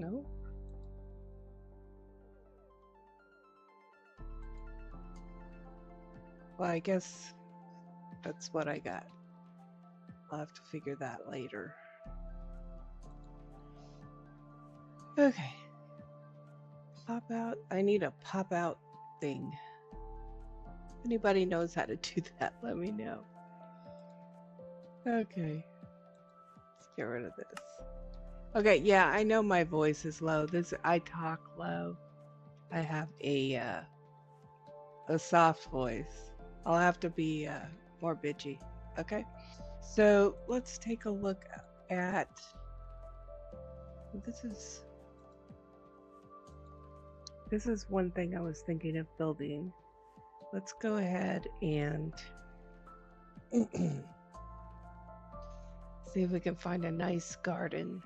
No? Well, I guess that's what I got. I'll have to figure that later. Okay. Pop out. I need a pop out thing. If anybody knows how to do that, let me know. Okay. Let's get rid of this. Okay, yeah, I know my voice is low. I talk low. I have a soft voice. I'll have to be more bitchy. Okay. So let's take a look at this is one thing I was thinking of building. Let's go ahead and see if we can find a nice garden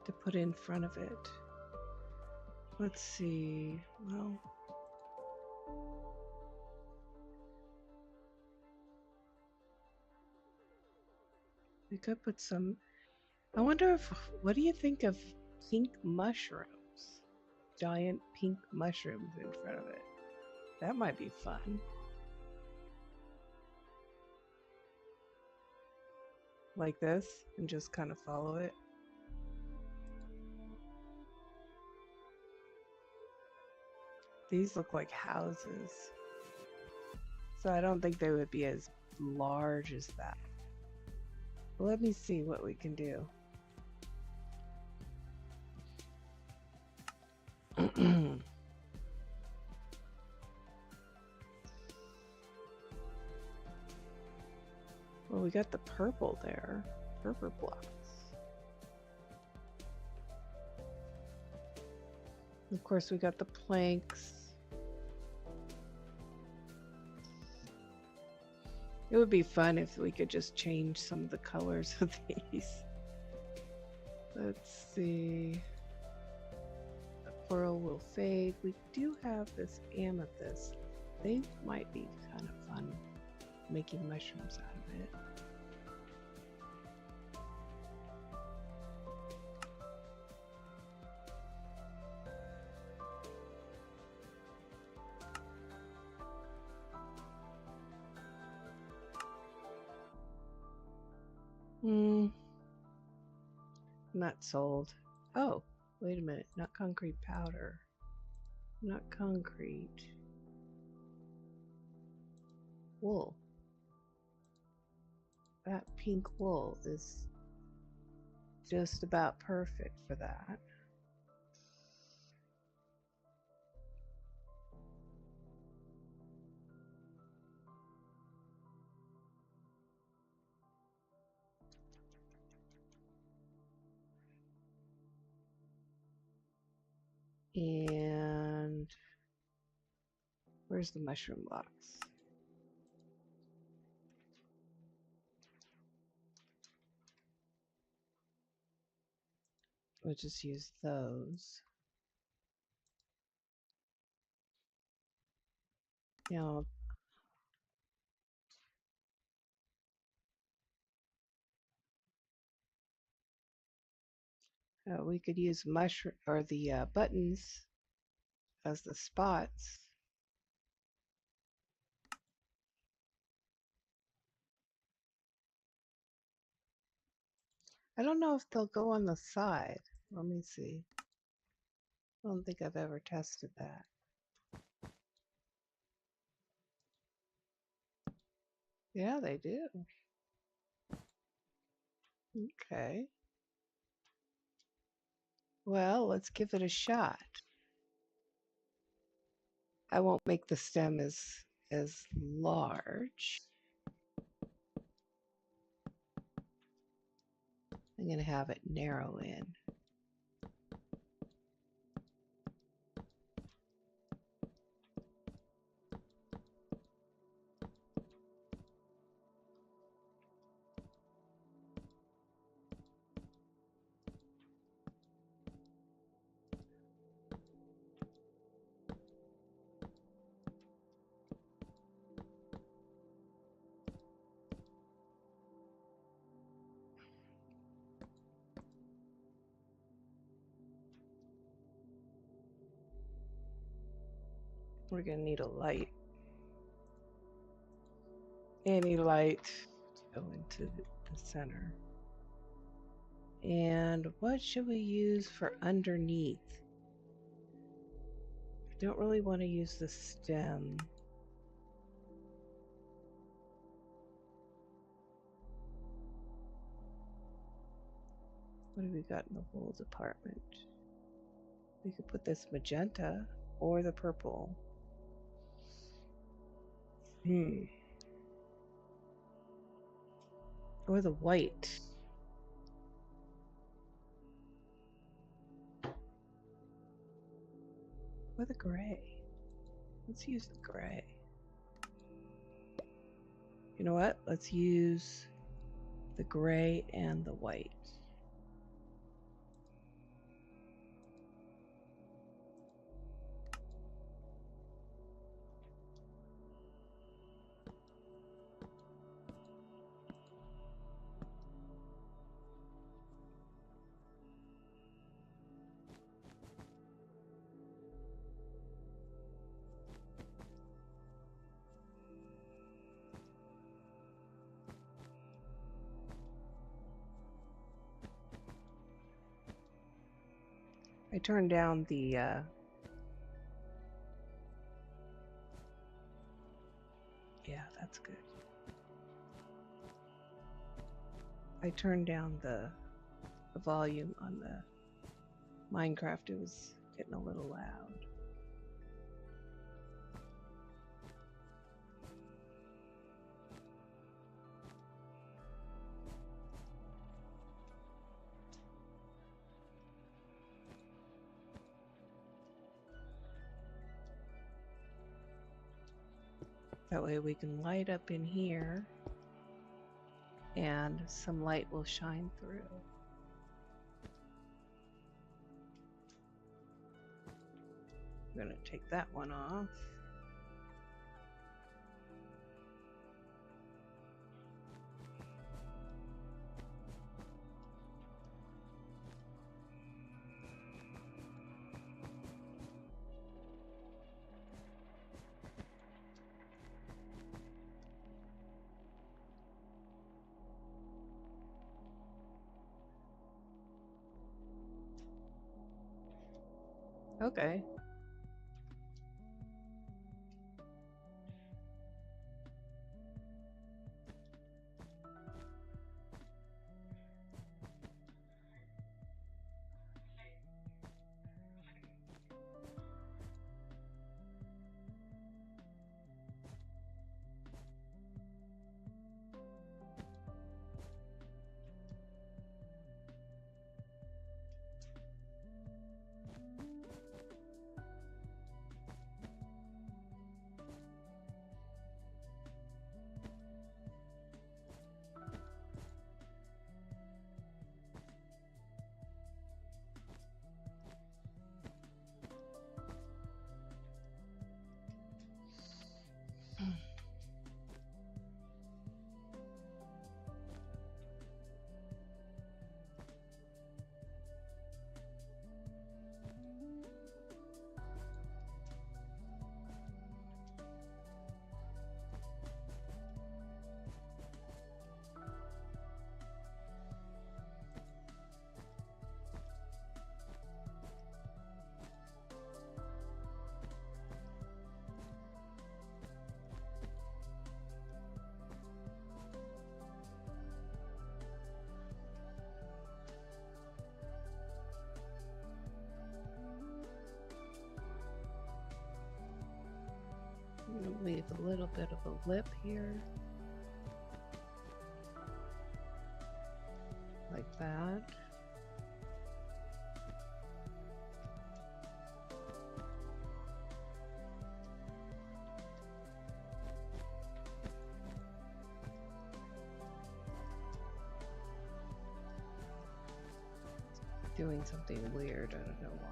to put in front of it. Let's see. Well, we could put some. I wonder if. What do you think of pink mushrooms? Giant pink mushrooms in front of it. That might be fun. Like this, and just kind of follow it. These look like houses. So I don't think they would be as large as that. But let me see what we can do. Well, we got the purple there. Purple blocks. Of course, we got the planks. It would be fun if we could just change some of the colors of these. Let's see. The pearl will fade. We do have this amethyst. They might be kind of fun making mushrooms out of it. Not sold. Oh, wait a minute. Not concrete powder. Not concrete. Wool. That pink wool is just about perfect for that. And where's the mushroom box? We'll just use those. Now, we could use mushroom or the buttons as the spots. I don't know if they'll go on the side. Let me see. I don't think I've ever tested that. Yeah, they do. Okay. Well, let's give it a shot. I won't make the stem as large. I'm going to have it narrow in. We're gonna need a light. Any light to go into the center. And what should we use for underneath? I don't really want to use the stem. What have we got in the whole department? We could put this magenta or the purple. Or the white. Or the gray. Let's use the gray. You know what? Let's use the gray and the white. I turned down the yeah, that's good. I turned down the volume on the Minecraft. It was getting a little loud. That way we can light up in here and some light will shine through. I'm gonna take that one off. Okay. I'm gonna leave a little bit of a lip here. Like that. Doing something weird, I don't know why.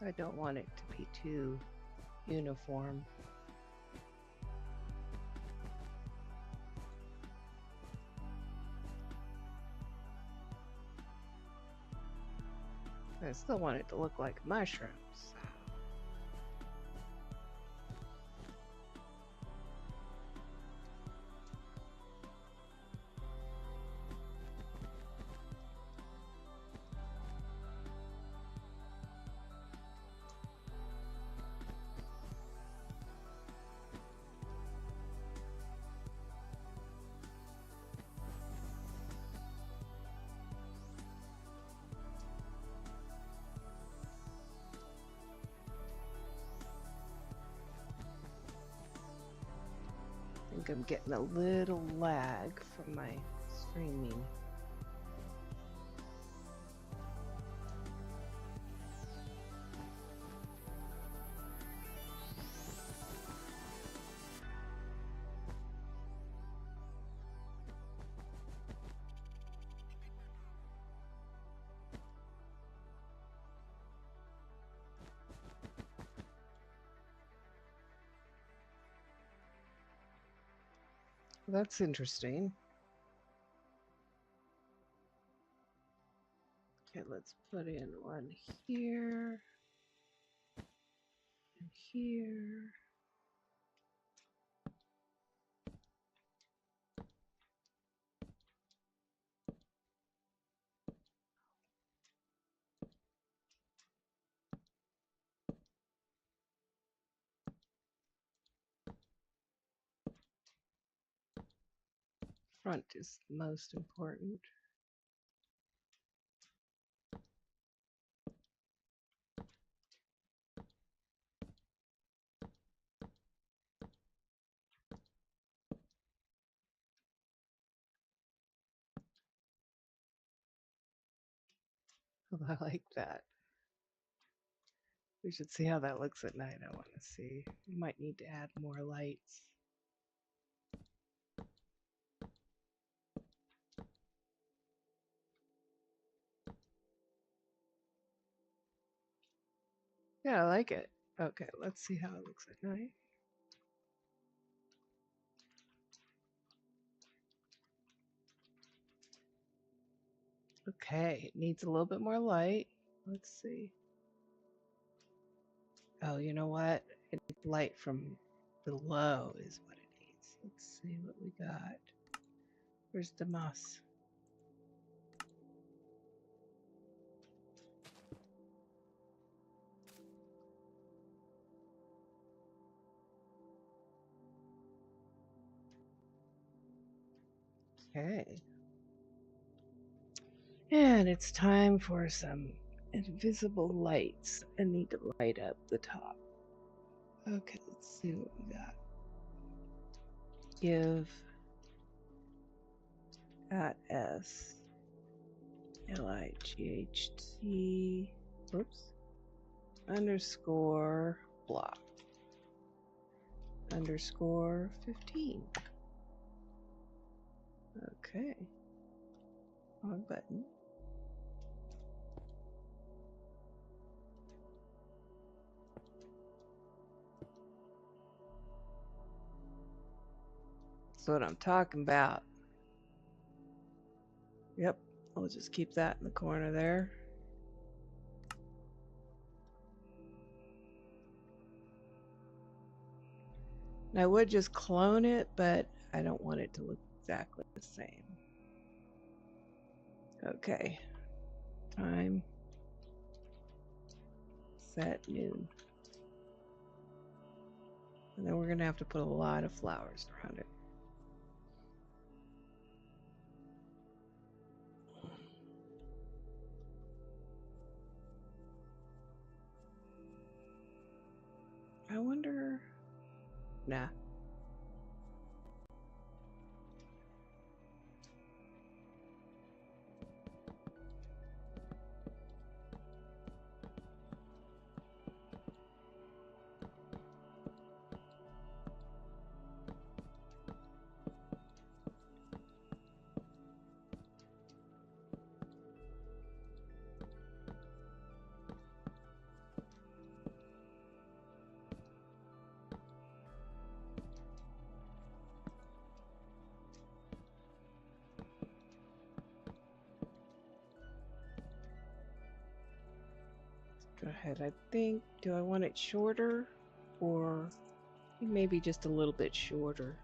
I don't want it to be too uniform. I still want it to look like mushrooms. I think I'm getting a little lag from my streaming. That's interesting. Okay, let's put in one here and here. Front is the most important. I like that. We should see how that looks at night. I want to see. We might need to add more lights. Yeah, I like it. Okay, let's see how it looks at night. Okay, it needs a little bit more light. Let's see. Oh, you know what? It needs light from below is what it needs. Let's see what we got. Where's the moss? Okay. And it's time for some invisible lights. I need to light up the top. Okay, let's see what we got. Give at S LIGHT underscore block underscore 15. Okay. Wrong button. That's what I'm talking about. Yep, I'll just keep that in the corner there. And I would just clone it, but I don't want it to look exactly the same. Okay. Time. Set noon. And then we're going to have to put a lot of flowers around it. I wonder... Nah. ahead. I think, do I want it shorter or maybe just a little bit shorter?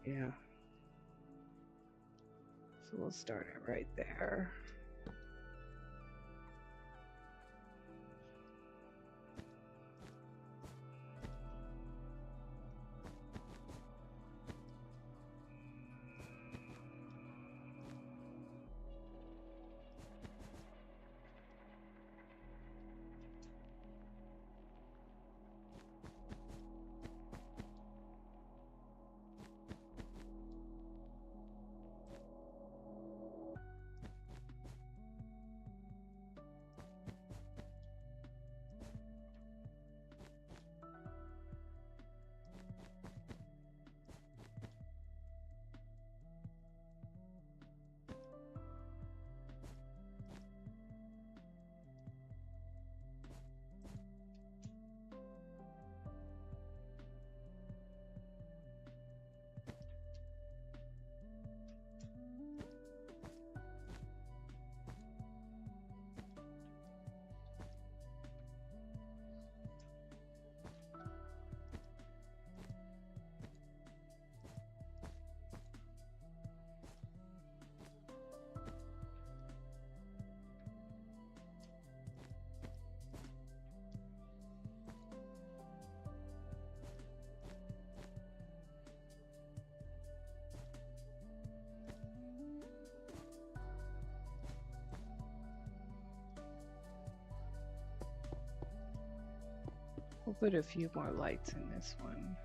Yeah. So we'll start it right there. We'll put a few more lights in this one.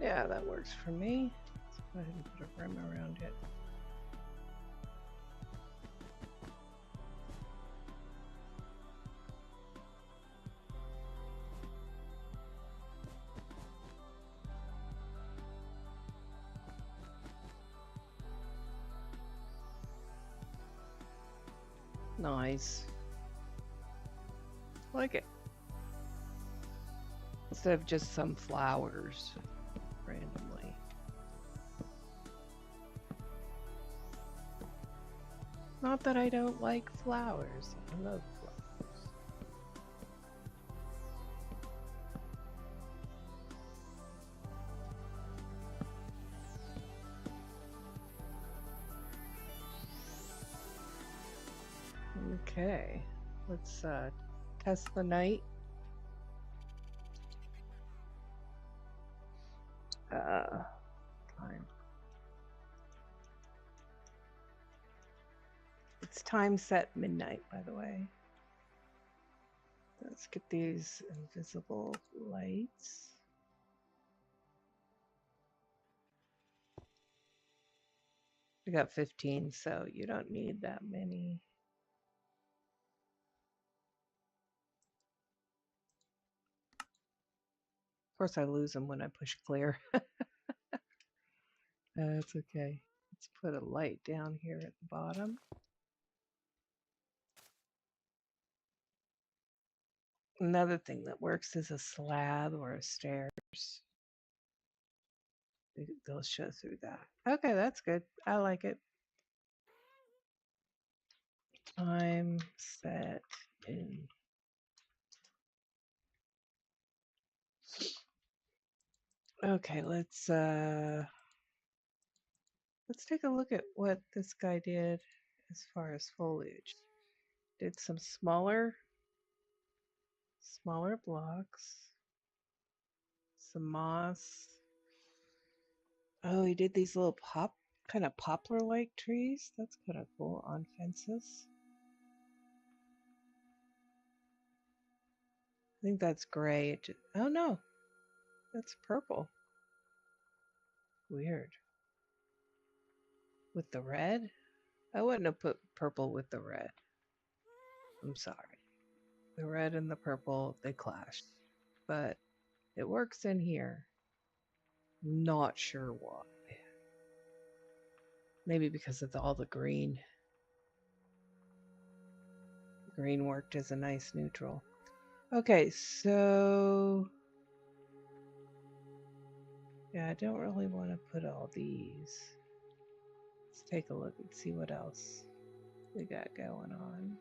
Yeah, that works for me. Let's go ahead and put a rim around it. Nice. Like it. Instead of just some flowers randomly. Not that I don't like flowers. I love flowers. Okay, let's test the night. Time. It's time set midnight, by the way. Let's get these invisible lights. We got 15, so you don't need that many. Of course, I lose them when I push clear. That's okay. Let's put a light down here at the bottom. Another thing that works is a slab or a stairs. They'll show through that. Okay, that's good. I like it. Time set in. Okay, let's take a look at what this guy did as far as foliage. Did some smaller blocks, some moss. Oh, he did these little kind of poplar-like trees. That's kind of cool on fences. I think that's gray. Oh no, that's purple. Weird. With the red? I wouldn't have put purple with the red. I'm sorry. The red and the purple, they clash. But it works in here. Not sure why. Maybe because of all the green. Green worked as a nice neutral. Okay, so... yeah, I don't really want to put all these. Let's take a look and see what else we got going on.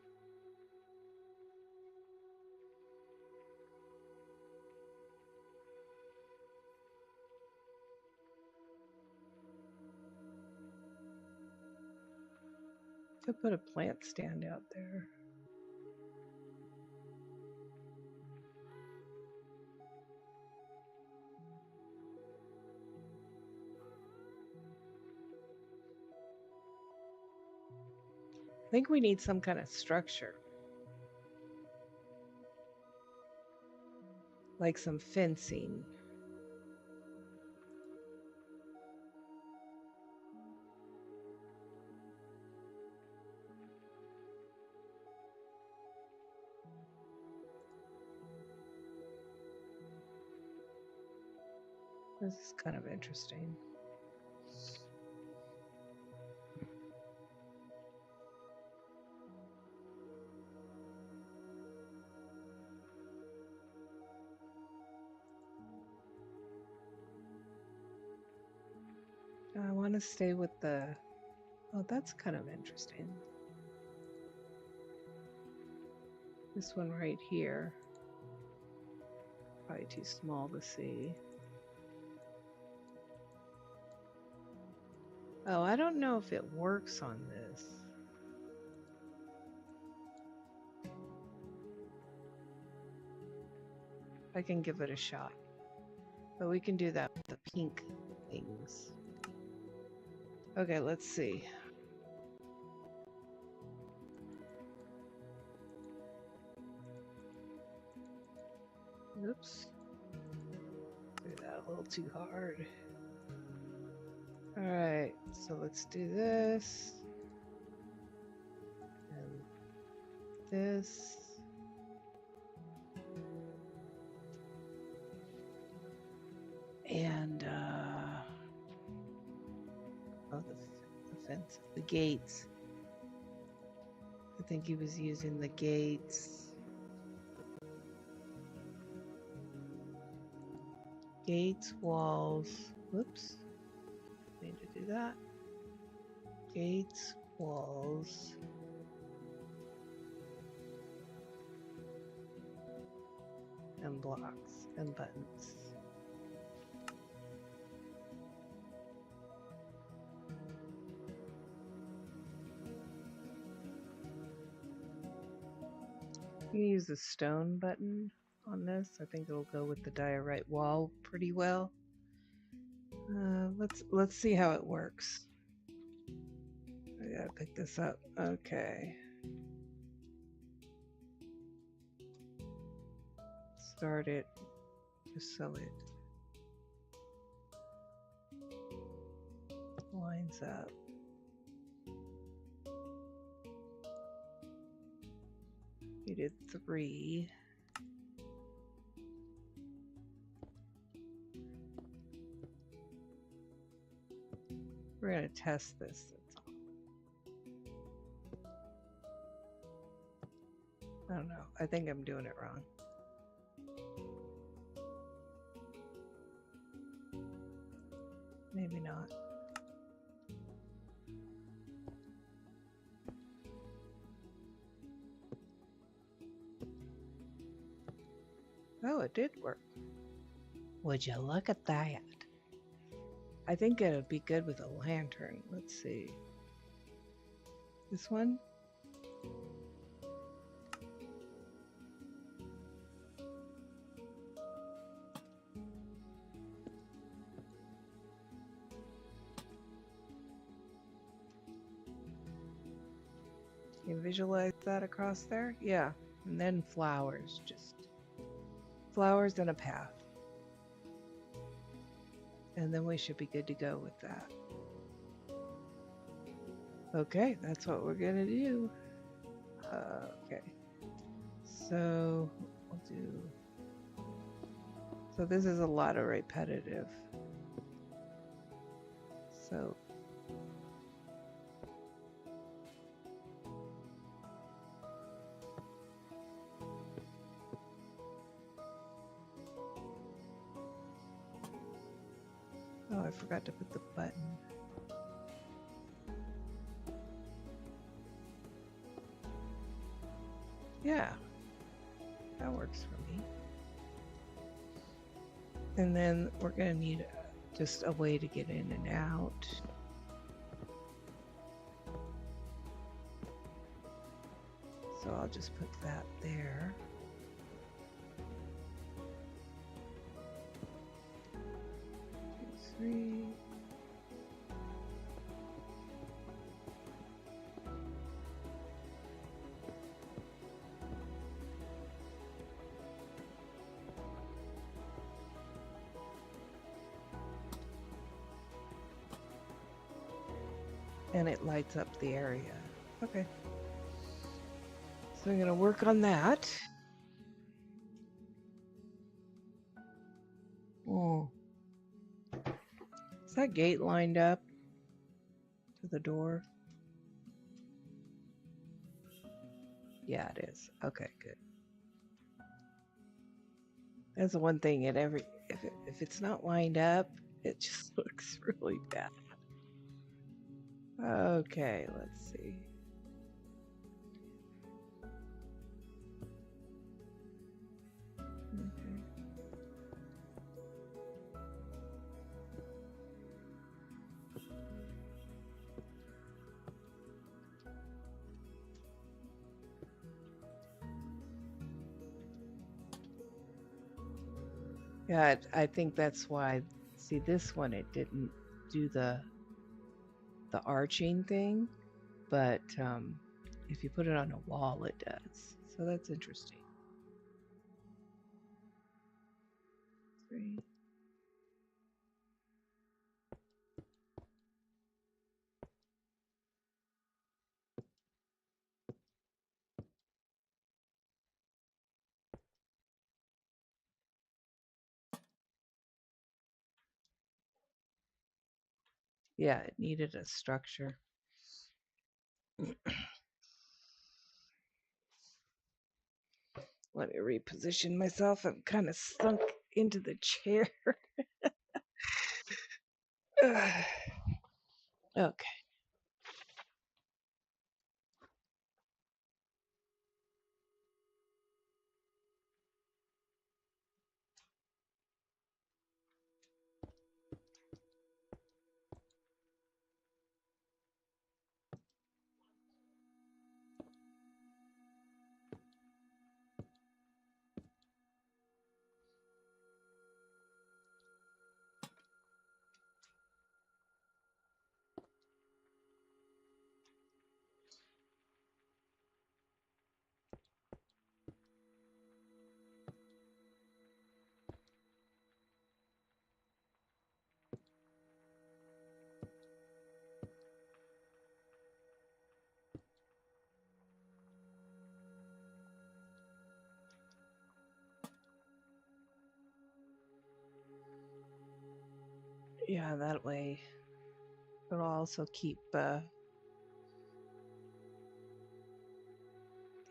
Could put a plant stand out there. I think we need some kind of structure. Like some fencing. This is kind of interesting. I want to stay with the... oh, that's kind of interesting. This one right here. Probably too small to see. Oh, I don't know if it works on this. I can give it a shot. But we can do that with the pink things. Okay, let's see. Oops. Did that a little too hard. Alright, so let's do this. And this. And, oh, the fence, the gates. I think he was using the gates. Gates, walls, whoops, need to do that. Gates, walls. And blocks and buttons. You use the stone button on this. I think it'll go with the diorite wall pretty well. Let's see how it works. I gotta pick this up. Okay. start it just so it lines up. We did 3. We're going to test this. That's all. I don't know. I think I'm doing it wrong. Maybe not. Oh, it did work. Would you look at that? I think it would be good with a lantern. Let's see. This one? Can you visualize that across there? Yeah. And then flowers. Just flowers and a path. And then we should be good to go with that. Okay, that's what we're gonna do. Okay. So we'll do. So this is a lot of repetitive. So oh, I forgot to put the button. Yeah, that works for me. And then we're gonna need just a way to get in and out. So I'll just put that there. 2, 3. And it lights up the area. Okay. So I'm gonna work on that. Oh. Is that gate lined up to the door? Yeah, it is. Okay, good. That's the one thing. If it's not lined up, it just looks really bad. Okay, let's see. Okay. Yeah, I think that's why. See, this one it didn't do the arching thing, but if you put it on a wall, it does. So that's interesting. 3. Yeah, it needed a structure. Let me reposition myself. I'm kind of sunk into the chair. Okay. Yeah, that way it'll also keep the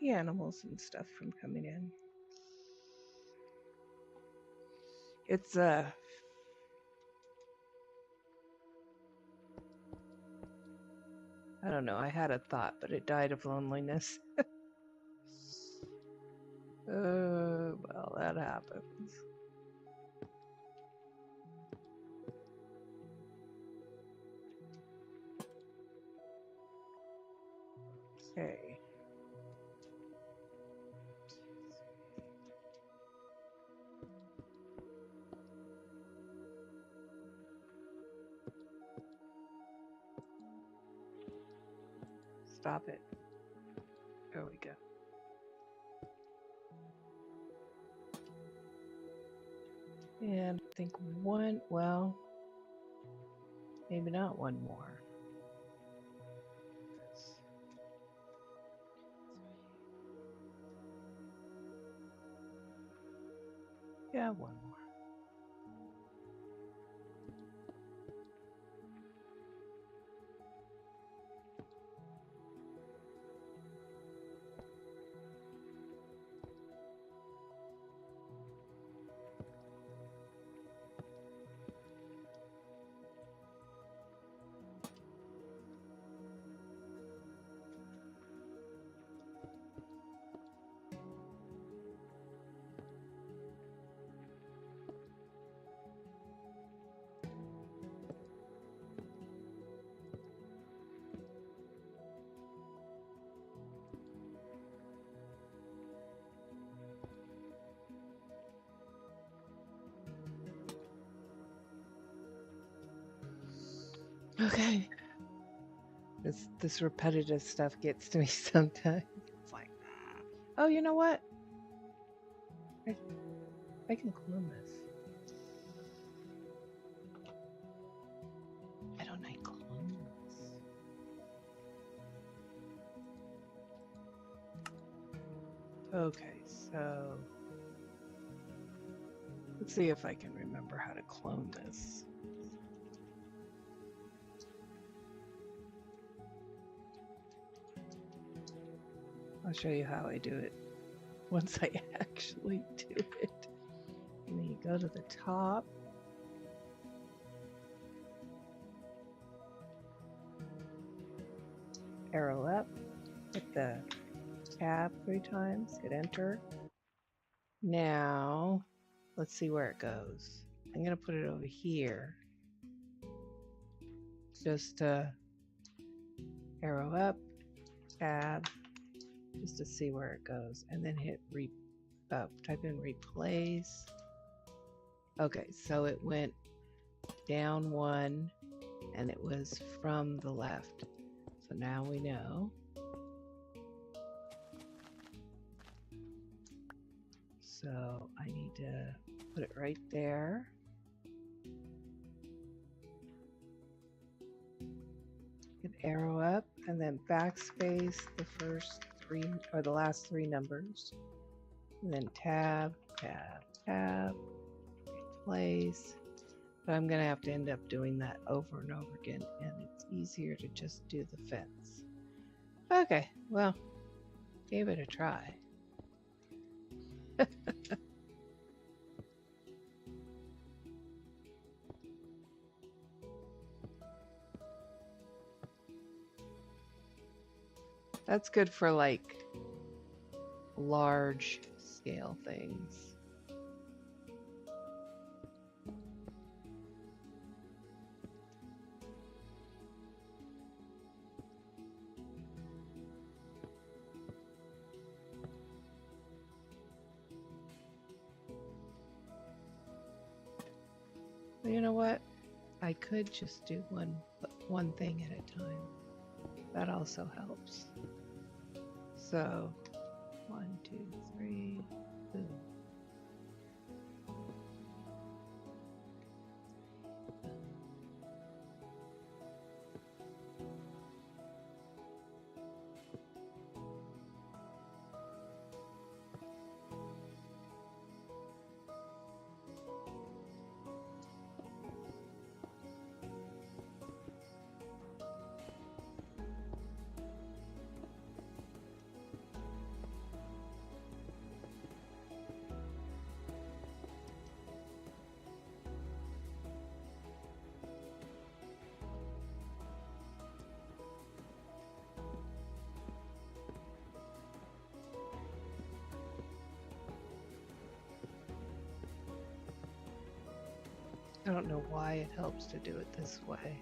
animals and stuff from coming in. It's I don't know, I had a thought, but it died of loneliness. Well, that happens. Okay. Stop it. There we go. And I think one, well, maybe not one more. Yeah, one more. Okay. This repetitive stuff gets to me sometimes. It's like, oh, you know what? I can clone this. Why don't I clone this? Okay, so let's see if I can remember how to clone this. I'll show you how I do it once I actually do it. And then you go to the top. Arrow up. Hit the tab 3 times. Hit enter. Now, let's see where it goes. I'm going to put it over here. Just arrow up, tab, just to see where it goes, and then hit type in replace. Okay, so it went down 1 and it was from the left. So now we know. So I need to put it right there. Hit arrow up and then backspace the first 3 or the last 3 numbers. And then tab, tab, tab, replace. But I'm going to have to end up doing that over and over again, and it's easier to just do the fence. Okay, well, gave it a try. That's good for like large scale things. You know what? I could just do one thing at a time. That also helps. So 1, 2, 3, boom. I don't know why it helps to do it this way.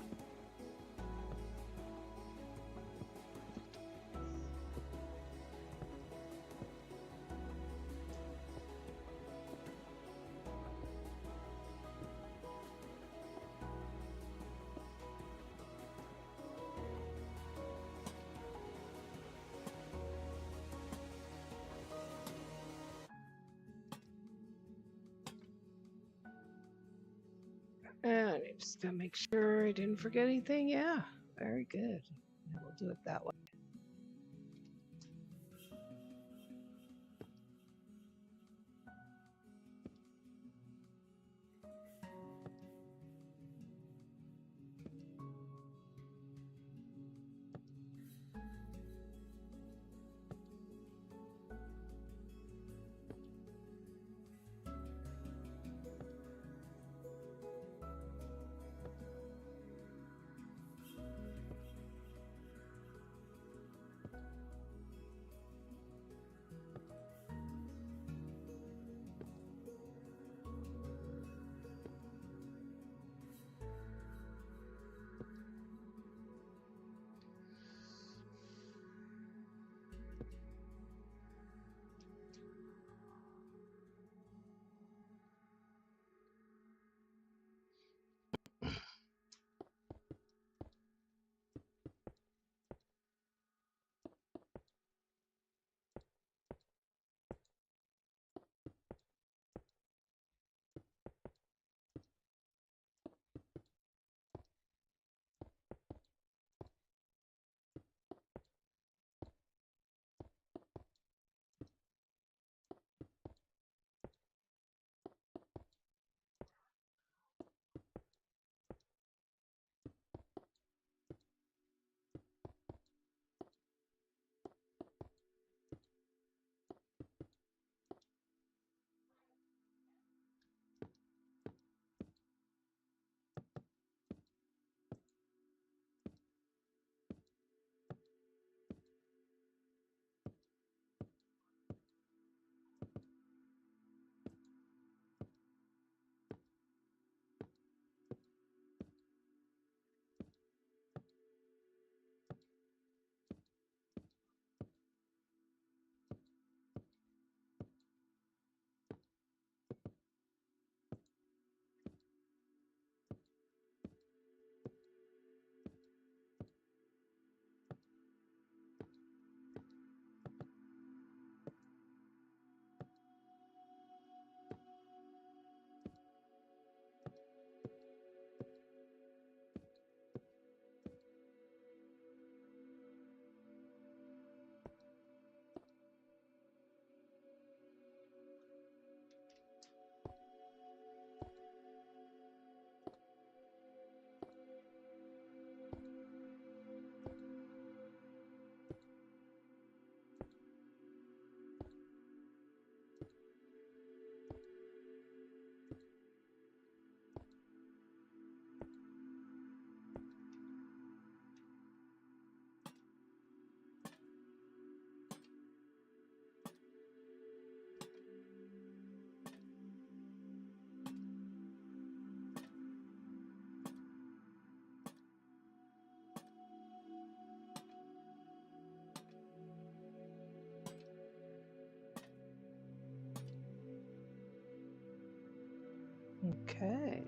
And I just gotta make sure I didn't forget anything. Yeah, very good. And we'll do it that way. Okay.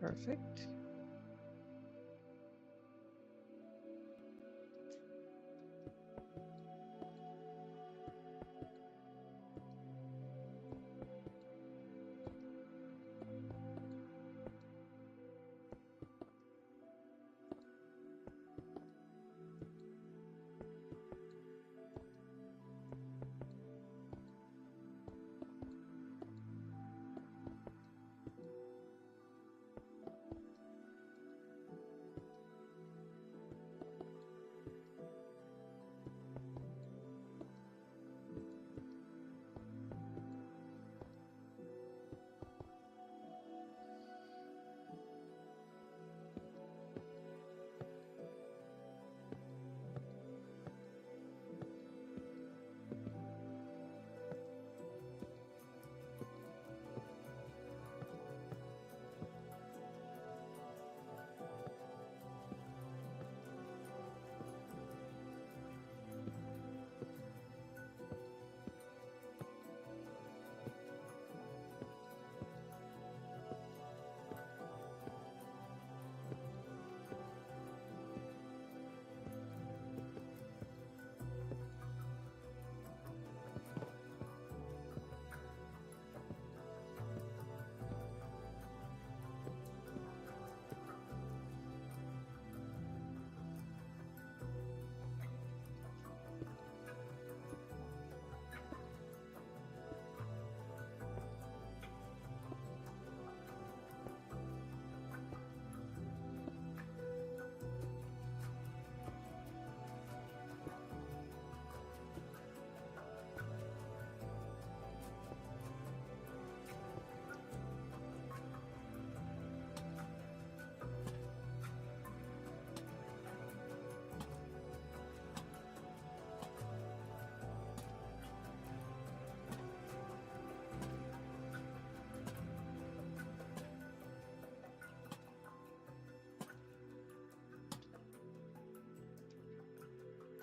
Perfect.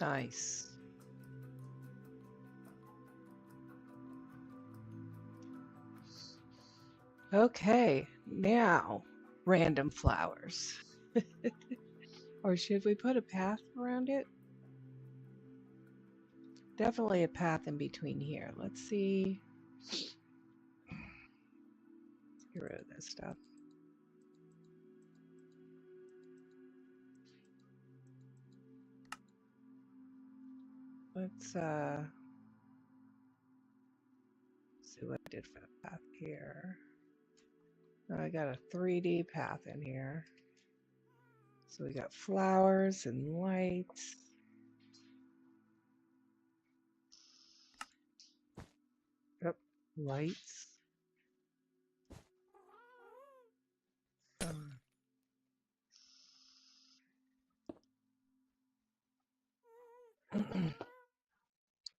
Nice. Okay, now random flowers. Or should we put a path around it? Definitely a path in between here. Let's see. Let's get rid of this stuff. Let's see what I did for the path here. I got a 3D path in here. So we got flowers and lights. Yep, lights.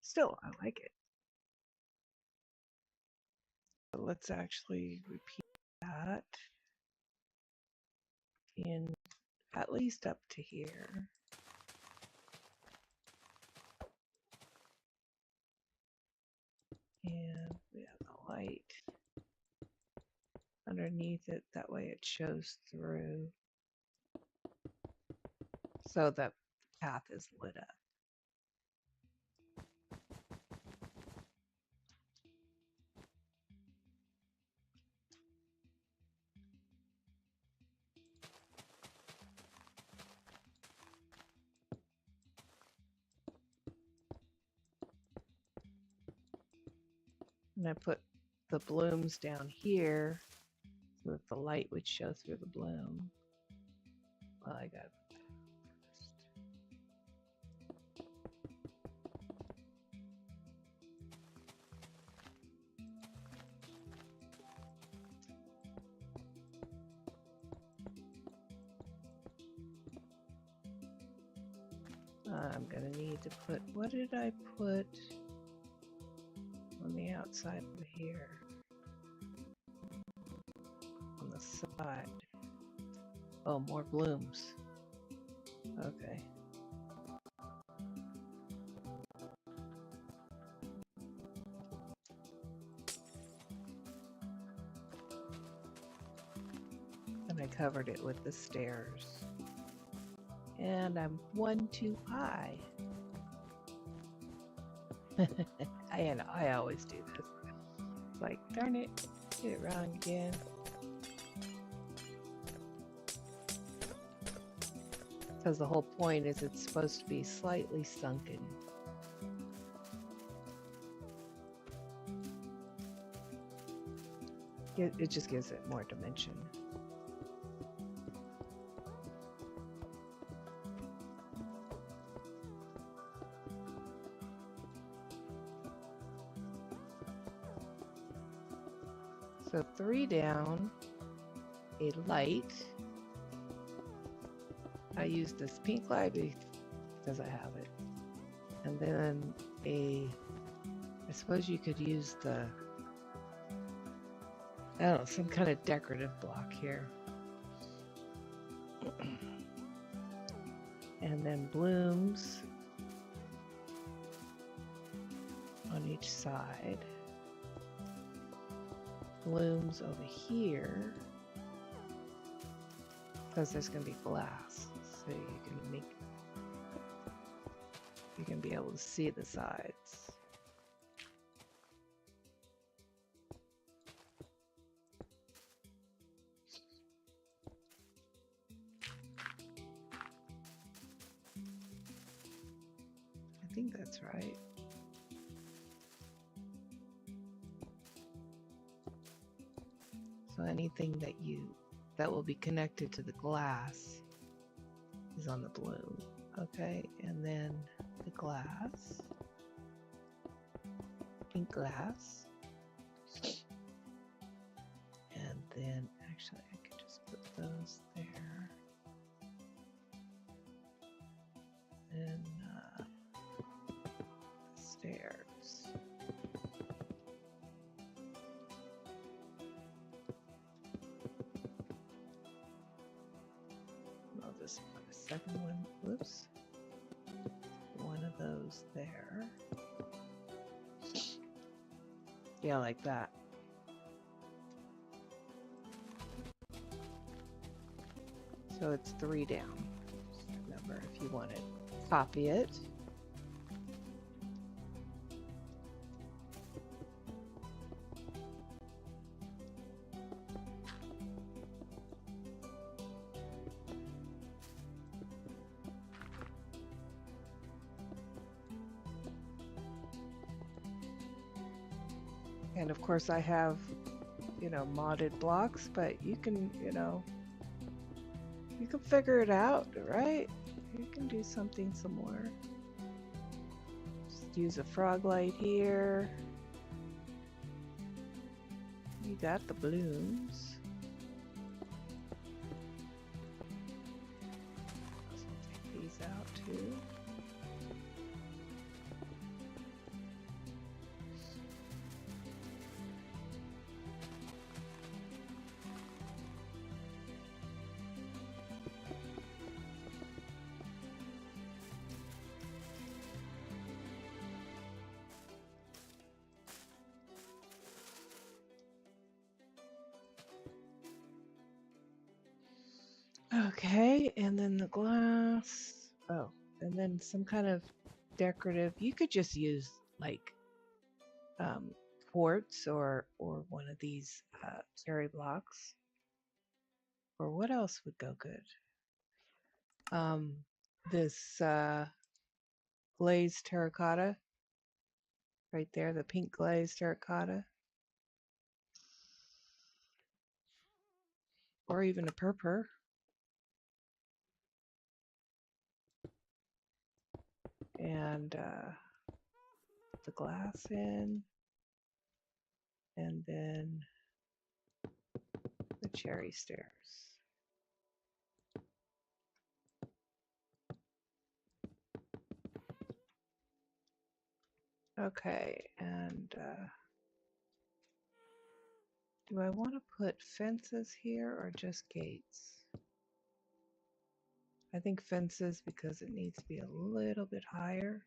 Still, I like it. But let's actually repeat that in at least up to here. And we have the light underneath it. That way it shows through. So that path is lit up. And I put the blooms down here so that the light would show through the bloom. Well, I got I'm gonna need to put, what did I put on the outside of here? On the side. Oh, more blooms. Okay. And I covered it with the stairs. And I'm one too high. I always do this. It's like, darn it, get it wrong again. Because the whole point is it's supposed to be slightly sunken. It just gives it more dimension. So 3 down, a light. I use this pink light because I have it. And then I suppose you could use the, I don't know, some kind of decorative block here. And then blooms on each side. Blooms over here. Because there's going to be glass. So you can be able to see the sides. I think that's right. So anything that will be connected to the glass is on the bloom. Okay, and then the glass, pink glass, and then actually I could just put those there, and the stairs. I'll just put a second one. Whoops. One those there. Yeah, like that. So it's 3 down. Just remember, if you want to copy it. And of course I have, you know, modded blocks, but you can, you know, you can figure it out, right? You can do something somewhere. Just use a frog light here. You got the blooms. So take these out too. Okay, and then the glass. Oh, and then some kind of decorative. You could just use like quartz or one of these cherry blocks. Or what else would go good? This glazed terracotta right there, the pink glazed terracotta, or even a purple. And put the glass in, and then the cherry stairs. Okay, and do I want to put fences here or just gates? I think fences because it needs to be a little bit higher.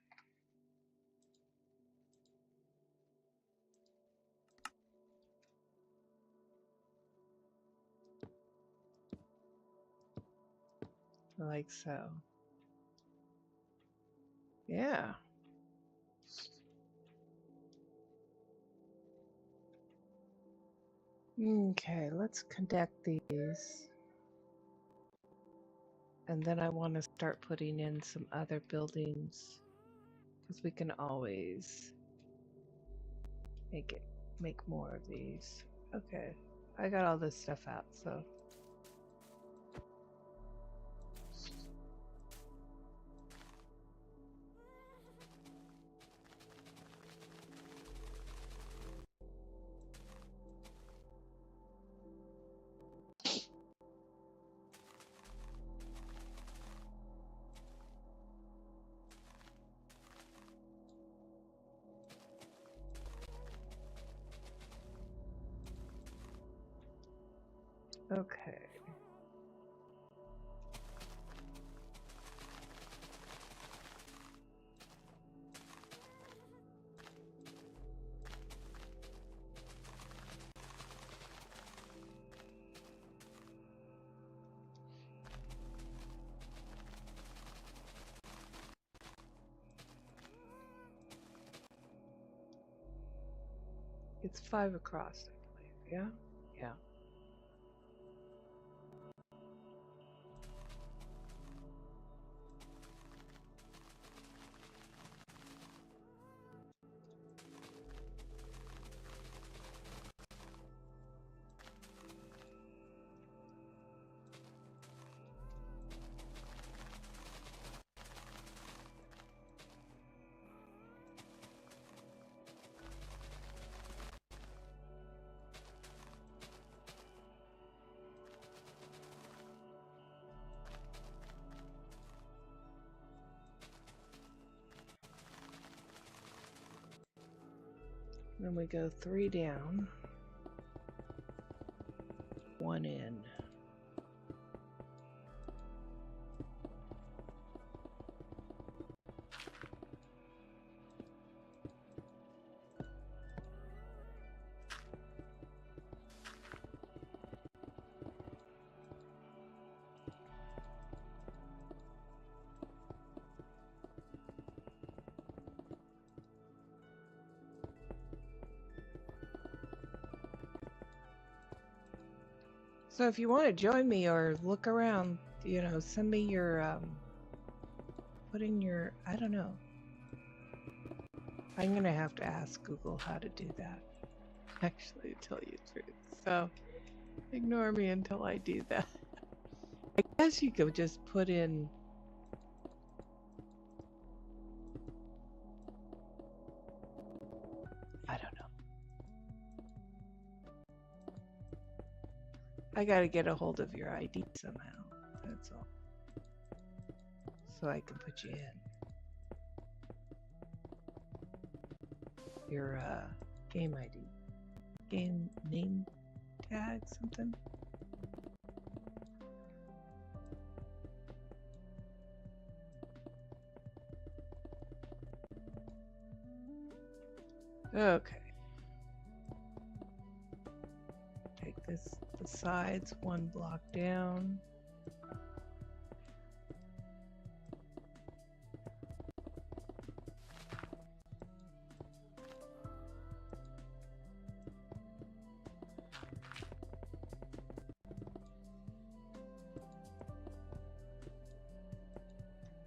Like so. Yeah. Okay, let's connect these. And then I want to start putting in some other buildings because we can always make more of these. Okay, I got all this stuff out, so. Okay. It's 5 across, I believe. Yeah? Yeah. Then we go 3 down, 1 in. So if you want to join me or look around, you know, send me your, put in your, I don't know. I'm going to have to ask Google how to do that, actually, to tell you the truth. So ignore me until I do that. I guess you could just put in, I don't know. I got to get a hold of your ID somehow. That's all. So I can put you in. Your game ID. Game name tag, something. Okay. Take this, the sides, one block down.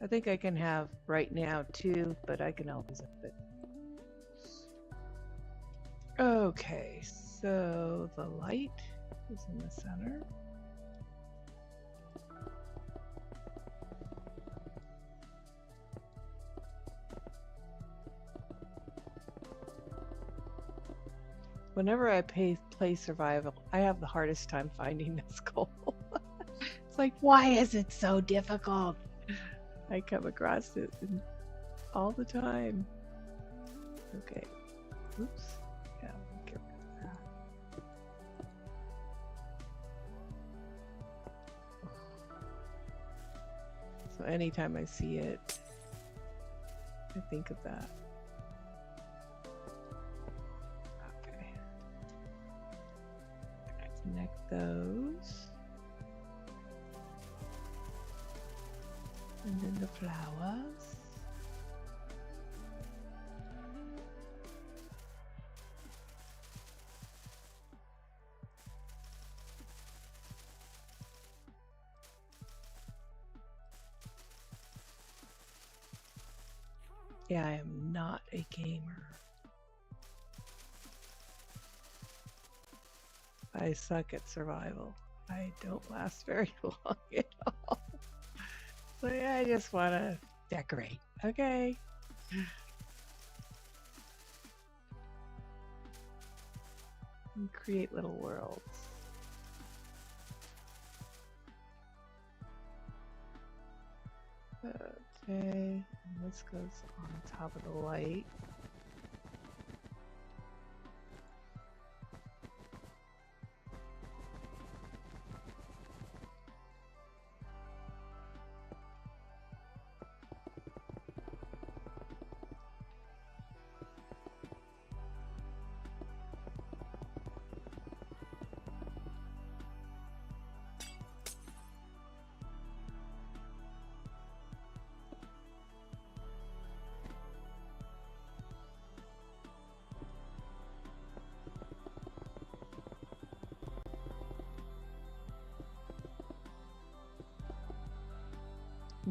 I think I can have right now 2, but I can always up it. Okay, so the light is in the center. Whenever I play survival, I have the hardest time finding this goal. It's like, why is it so difficult? I come across it all the time. Okay. Oops. Yeah, we'll get rid of that. So anytime I see it, I think of that. Okay. Connect those. And then the flowers. Yeah, I am not a gamer. I suck at survival. I don't last very long at all. So yeah, I just want to decorate. Okay. And create little worlds. Okay, and this goes on top of the light.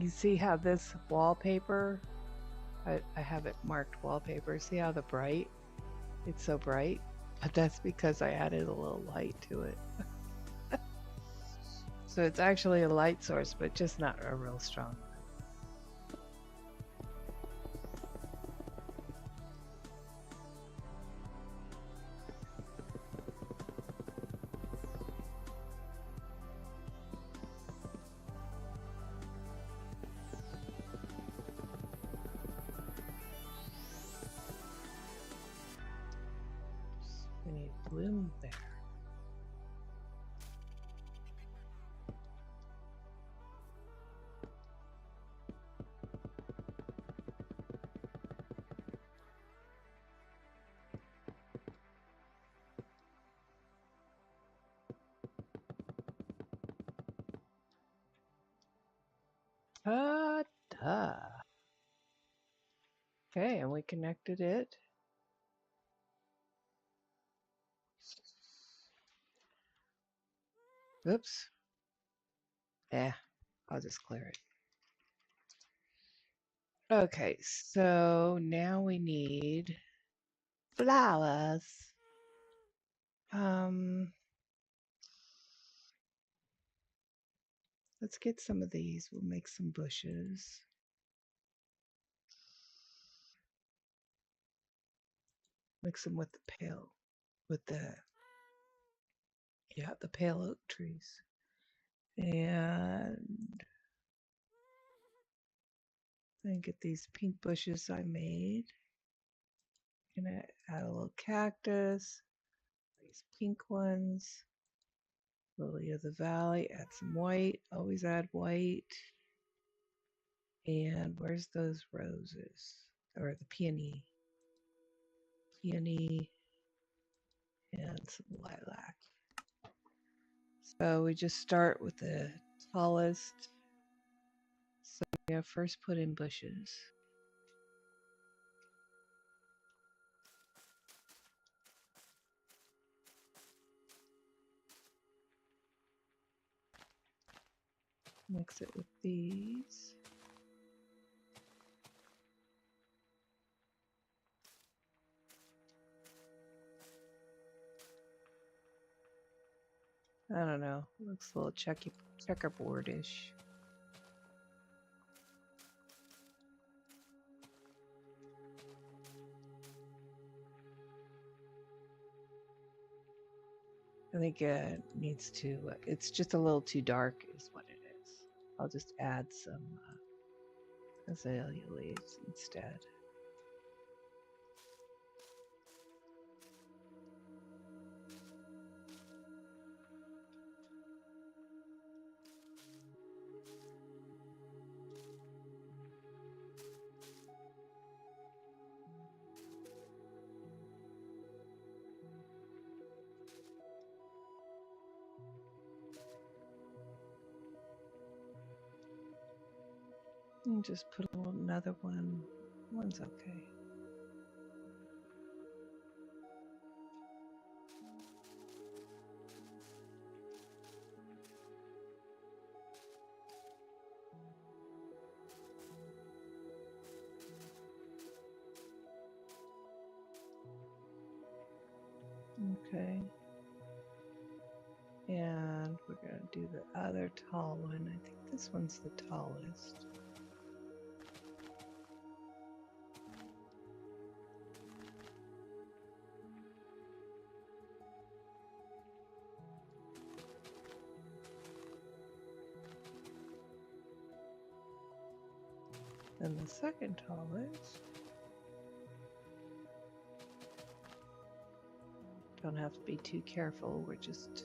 You see how this wallpaper, I have it marked wallpaper. See how it's so bright? But that's because I added a little light to it. So it's actually a light source, but just not a real strong. We need bloom there. Duh. Okay, and we connected it. Oops. Yeah, I'll just clear it. Okay, so now we need flowers. Let's get some of these. We'll make some bushes. Mix them with the pale oak trees. And then get these pink bushes I made. Gonna add a little cactus. These pink ones. Lily of the Valley. Add some white. Always add white. And where's those roses? Or the peony. Peony and some lilac. So we just start with the tallest. So we have first put in bushes. Mix it with these. I don't know. Looks a little checkerboardish. I think it needs to, it's just a little too dark is what it is. I'll just add some azalea leaves instead. And just put another one. One's okay. Okay. And we're going to do the other tall one. I think this one's the tallest. And the second tallest. Don't have to be too careful. We're just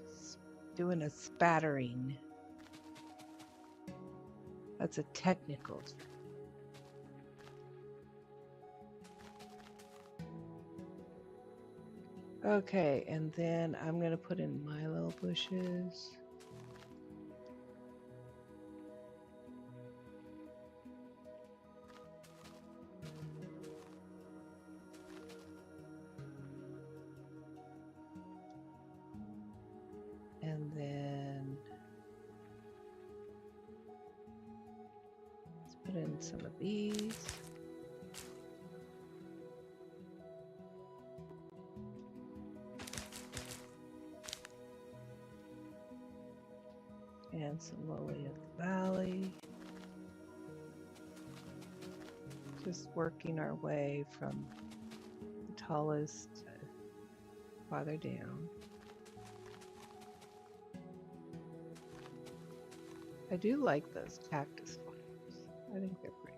doing a spattering. That's a technical term. Okay, and then I'm going to put in my little bushes. And then let's put in some of these. And some lily of the valley. Just working our way from the tallest farther down. I do like those cactus flowers. I think they're pretty.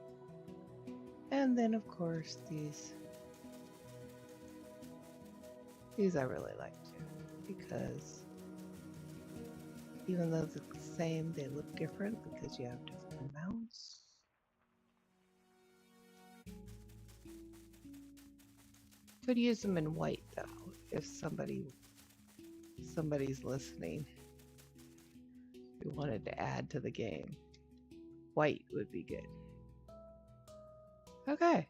And then of course these I really like too, because even though they're the same, they look different because you have different amounts. Could use them in white though, if somebody's listening who wanted to add to the game. White would be good. Okay.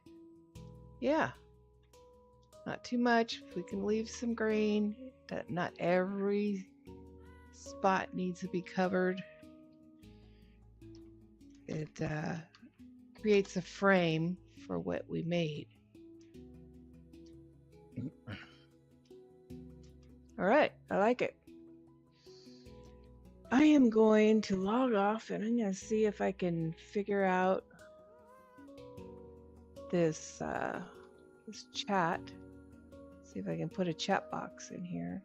Yeah. Not too much. If we can leave some green. Not every spot needs to be covered. It creates a frame for what we made. All right, I like it. I am going to log off and I'm going to see if I can figure out this this chat. See if I can put a chat box in here.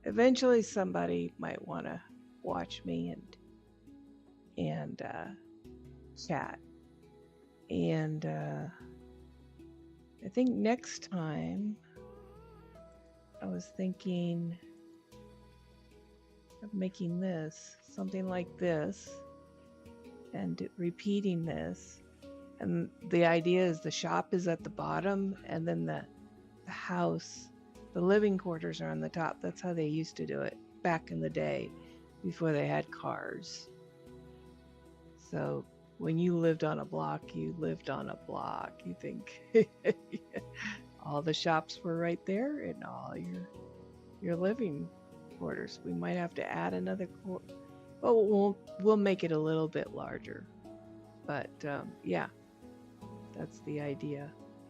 Eventually somebody might want to watch me and chat. And I think next time I was thinking of making this, something like this, and repeating this. And the idea is the shop is at the bottom, and then the house, the living quarters are on the top. That's how they used to do it back in the day, before they had cars. So when you lived on a block, you lived on a block. You think all the shops were right there and all your living quarters. We might have to add another quarter. Oh, we'll make it a little bit larger. But yeah, that's the idea.